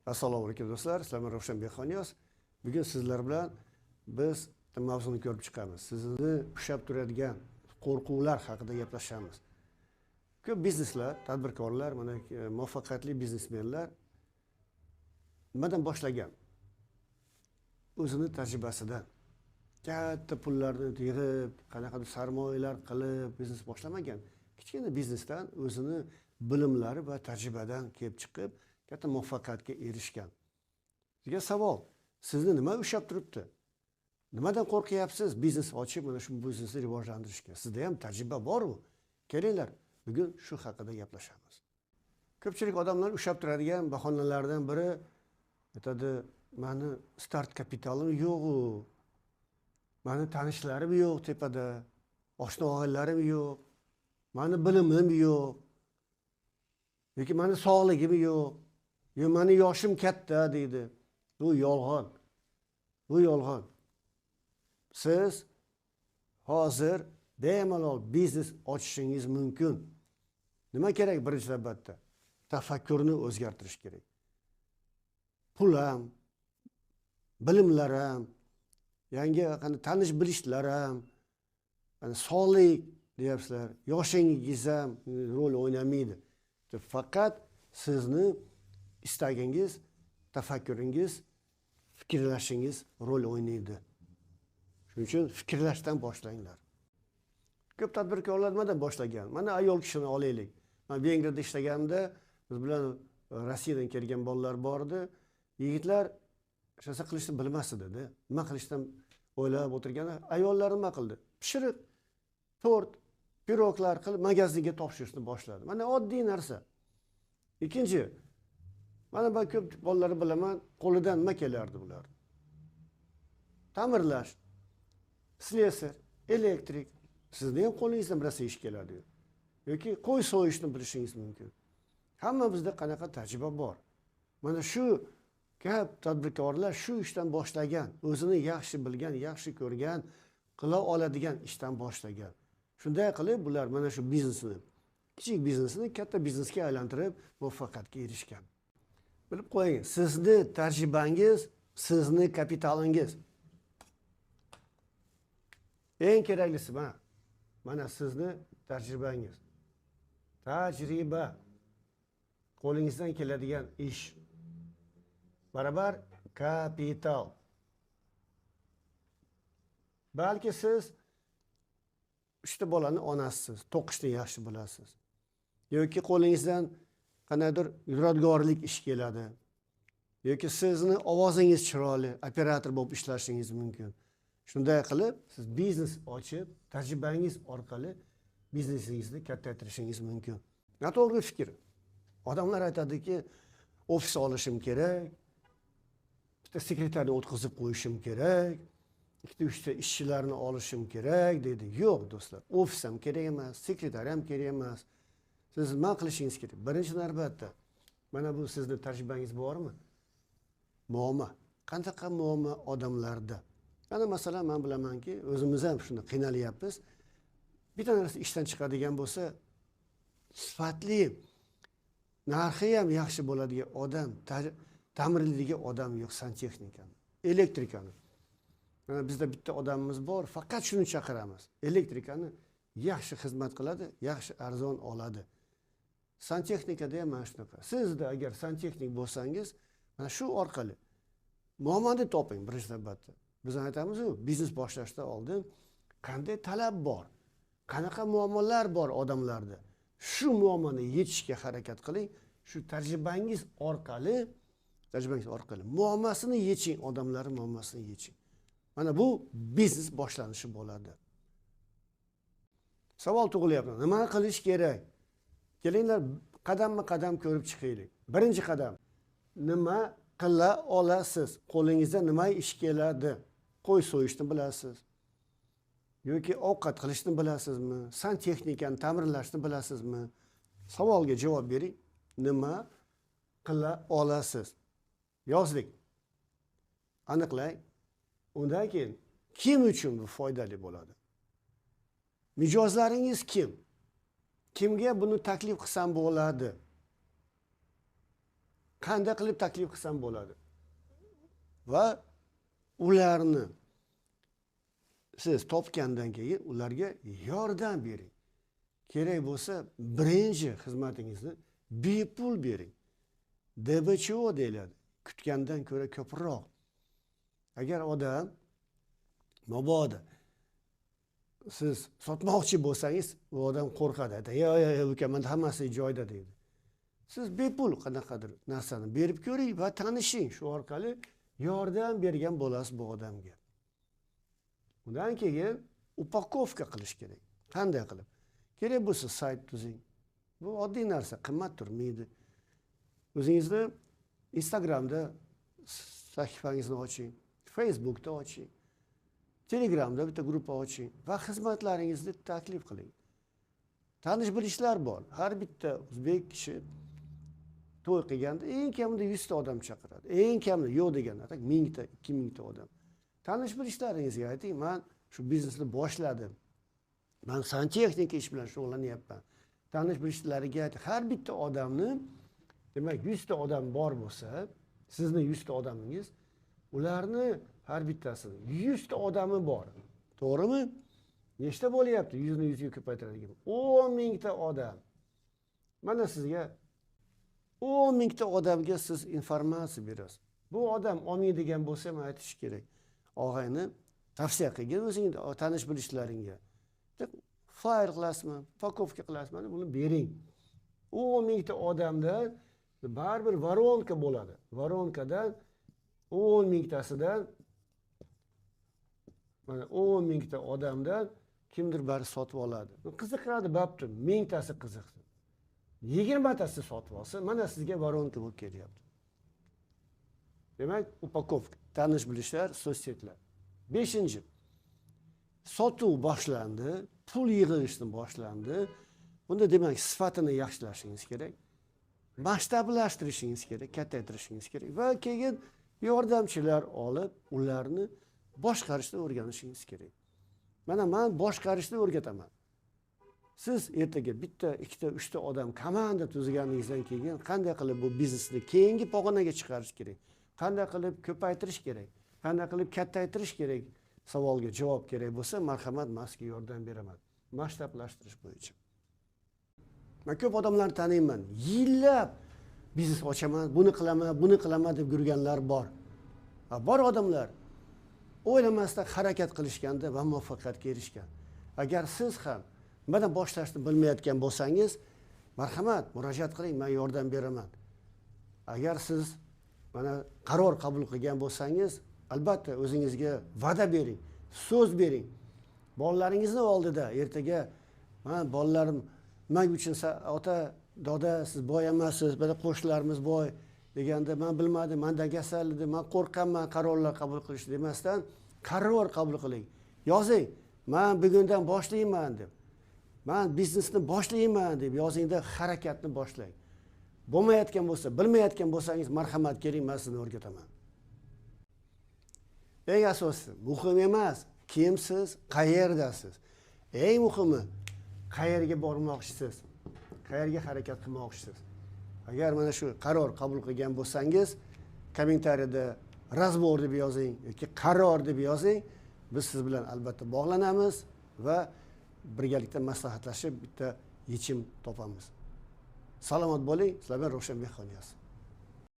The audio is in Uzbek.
Assalomu alaykum do'stlar, sizlar Ravshanbek Xoniyoz. Bugun sizlar bilan biz mavzuni ko'rib chiqamiz. Sizni ushlab turadigan qo'rquvlar haqida gaplashamiz. Ko'p bizneslar, tadbirkorlar, mana muvaffaqiyatli biznesmenlar nimadan boshlagan? O'zini tajribasidan. Katta pullarni yig'ib, qanaqadir sarmoyalar qilib biznes boshlamagan. Kichkina biznesdan o'zini bilimlari va tajribadan kelib chiqib, katta muvaffaqiyatga erishgan. Sizga savol, sizni nima ushlab turibdi? Nimadan qo'rqyapsiz biznes ochib, mana shu biznesni rivojlantirishga? Sizda ham tajriba bormi? Kelinglar, bugun shu haqida gaplashamiz. Ko'pchilik odamlar ushlab turadigan bahonalardan biri aytadi, meni start kapitalim yo'q-u. Meni tanishlarim yo'q tepada, oshna og'illarim yo'q. Meni bilimim yo'q. Yoki meni sog'ligim yo'q. Yo meni yoshim katta deydi. Bu yolg'on. Bu yolg'on. Siz hozir bemalol biznes ochishingiz mumkin. Nima kerak birinchi navbatda? Tafakkurni o'zgartirish kerak. Pul ham, bilimlar ham, yangi tanish bilishlar ham, sog'lik deyapsizlar, yoshingiz ham rol o'ynamaydi. Faqat sizni istagingiz, tafakkuringiz, fikrlashingiz rol o'ynaydi. Shuning uchun fikrlashdan boshlanglar. Ko'p tadbirkorlar nimadan boshlagan? Mana ayol kishini olaylik. Men Vengriyada ishlaganimda biz bilan Rossiyadan kelgan bolalar bor edi. Yigitlar hech narsa qilishni bilmas edi-da. Nima qilishdan o'ylab o'tirganda, ayollar nima qildi? Pishiriq, tort, piroglar qilib magazinga topshirishni boshladi. Mana oddiy narsa. Ikkinchi, mana ben ko'p bolalarni bilaman, qo'lidan nima kelardi bular? Ta'mirlash, slesar, elektrik. Sizni ham qo'lingizdan birasi ish keladi. Yoki qo'y so'yishni bilishingiz mumkin. Hammamizda qanaqa tajriba bor. Mana shu ko'p tadbirkorlar shu ishdan boshlagan, o'zini yaxshi bilgan, yaxshi ko'rgan, qila oladigan ishdan boshlagan. Shunday qilib bular mana shu biznesni, kichik biznesni katta biznesga aylantirib muvaffaqiyatga erishgan. Bilib qo'ying, sizni tajribangiz, sizni kapitalingiz. Eng keraklisi mana sizni tajribangiz. Tajriba qo'lingizdan keladigan ish. Barabar kapital. Balki siz 3 ta bolani onasisiz, to'qishni yaxshi bilasiz. Yoki qo'lingizdan qanaqadir yodgorlik ish keladi. Yoki sizni ovozingiz chiroyli, operator bo'lib ishlashingiz mumkin. Shunday qilib, siz biznes ochib, tajribangiz orqali biznesingizni kattaytirishingiz mumkin. Noto'g'ri fikr. Odamlar aytadiki, ofis olishim kerak, bitta sekretarni o'tkazib qo'yishim kerak, 2-3 ta ishchilarni olishim kerak dedi. Yo'q do'stlar, ofis ham kerak emas, sekretar ham kerak emas. Siz nima qilishingiz kerak? Birinchi navbatda mana bu sizning tajribangiz bormi? Muomala. Qanaqa muomala odamlarda? Mana masalan, men bilamanki, o'zimiz ham shuni qiynalyapmiz. Bitta narsa ishdan chiqadigan bo'lsa, sifatli, narxi ham yaxshi bo'ladigan odam, ta'mirlaydigan odam yo'q, santexnikani, elektrikani. Mana bizda bitta odamimiz bor, faqat shuni chaqiramiz. Elektrikani yaxshi xizmat qiladi, yaxshi arzon oladi. Santexnikada ham mana shunaqa. Sizda agar santexnik bo'lsangiz, mana shu orqali muomalani toping birinchi navbatda. Biz aytamiz-ku, biznes boshlashdan oldin qanday talab bor, qanaqa muammolar bor odamlarda. Shu muammoni yechishga harakat qiling. Shu tajribangiz orqali muammasini yeching, odamlarning muammasini yeching. Mana bu biznes boshlanishi bo'ladi. Savol tug'ilyapti. Nima qilish kerak? Kelinglar, qadamma-qadam ko'rib chiqaylik. Birinchi qadam. Nima qila olasiz? Qo'lingizda nima ish keladi? Qo'y so'yishni bilasiz? Yoki ovqat qilishni bilasizmi? Santexnikani ta'mirlashni bilasizmi? Savolga javob bering. Nima qila olasiz? Yozdik. Aniqlang. Undan keyin kim uchun bu foydali bo'ladi? Mijozlaringiz kim? Kimga buni taklif qilsam bo'ladi? qanday qilib taklif qilsam bo'ladi va ularni siz topgandan keyin ularga yordam bering. Kerak bo'lsa birinchi xizmatingizni bepul bering. DBCO deyiladi. Kutgandan ko'ra ko'proq. Agar odam mabodo siz sotmoqchi bo'lsangiz, u odam qo'rqadi. Yo'q, uka, menda hammasi joyida deydi. Siz bepul qanaqadir narsani berib ko'ring va tanishing. Shu orqali yordam bergan bo'lasiz bu odamga. Undan keyin upakovka qilish kerak. Qanday qilib? Kerak bo'lsa sayt tuzing. Bu oddiy narsa, qimmat turmaydi. O'zingizni Instagramda sahifangizni oching, Facebookda oching, Telegramda bitta gruppa oching va xizmatlaringizni taklif qiling. Tanish bilishlar bor. Har bitta o'zbek kishi to'y qilganda eng kamida 100 ta odam chaqiradi. Eng kamida yo'q deganda 1000 ta, 2000 ta odam. Tanish bilishlaringizga ayting, men shu biznesni boshladim. Men santexnika ish bilan shug'ullanyapman. Tanish bilishlariga ayting, har bitta odamni, demak 100 ta odam bor bo'lsa, sizni 100 ta odamingiz, ularni har bittasini 100 ta odami bor. To'g'rimi? Nechta bo'lyapti? 100 ni 100 ga ko'paytiradigan. 10 mingta odam. Mana sizga 10 mingta odamga siz informatsiya berasiz. Bu odam olmaydigan bo'lsa, men aytish kerak. Og'ayni tavsiya qilgan o'zingizga, tanish bilishlaringga. Fayl qilasizmi, pakovka qilasizmi, buni bering. 10 mingta odamda baribir voronka bo'ladi. Voronkadan 10 mingtasidan mana 10 mingta odamdan kimdir bari sotib oladi. Qiziqadi, bo'pti, mingtasi qiziqsin. 20 tasi sotib olsa, mana sizga voronka bo'lib kelyapti. Demak, upakovka, tanish bilishlar, so'zsetlar. 5. Sotuv boshlandi, pul yig'ilishni boshlandi. Bunda demak, sifatini yaxshilashingiz kerak. Masshtablashtirishingiz kerak, kattaytirishingiz kerak va keyin yordamchilar olib, ularni boshqarishni o'rganishingiz kerak. Mana men boshqarishni o'rgataman. Siz ertaga bitta, ikkita, uchta odam komanda tuzganingizdan keyin qanday qilib bu biznesni keyingi pog'onaga chiqarish kerak? Qanday qilib ko'paytirish kerak? Qanday qilib kattaytirish kerak? Savolga javob kerak bo'lsa, marhamat, men sizga yordam beraman. Masshtablashtirish bo'yicha. Men ko'p odamlarni taniyman. Yillab biznes ochaman, buni qilaman deb yurganlar bor. Bor odamlar o'ylamasdan harakat qilishganda va muvaffaqiyatga erishgan. Agar siz ham mana boshlashni bilmayotgan bo'lsangiz, marhamat, murojaat qiling, men yordam beraman. Agar siz mana qaror qabul qilgan bo'lsangiz, albatta o'zingizga va'da bering, so'z bering. Bolalaringizni oldida ertaga, men bolalarim men uchun ota, doda, siz boy emassiz, mana qo'shnilarimiz boy deganda men bilmadim, menda kasal edi, men qo'rqaman qarorlar qabul qilishni demasdan, qaror qabul qiling. Yozing, men bugundan boshlayman deb. Men biznesni boshlayman deb yozingda harakatni boshlang. Bo'lmayotgan bo'lsa, bilmayotgan bo'lsangiz, marhamat, keling, men sizni o'rgataman. Eng asosiysi, muhim emas, kimsiz, qayerdasiz. Eng muhimi, qayerga bormoqchisiz, qayerga harakat qilmoqchisiz. Agar mana shu qaror qabul qilgan bo'lsangiz, kommentariyada razbor deb yozing yoki qaror deb yozing. Biz siz bilan albatta bog'lanamiz va birgalikda maslahatlashib bitta yechim topamiz. Salomat bo'ling, sizlar bilan Ravshanbek Xoniyaz.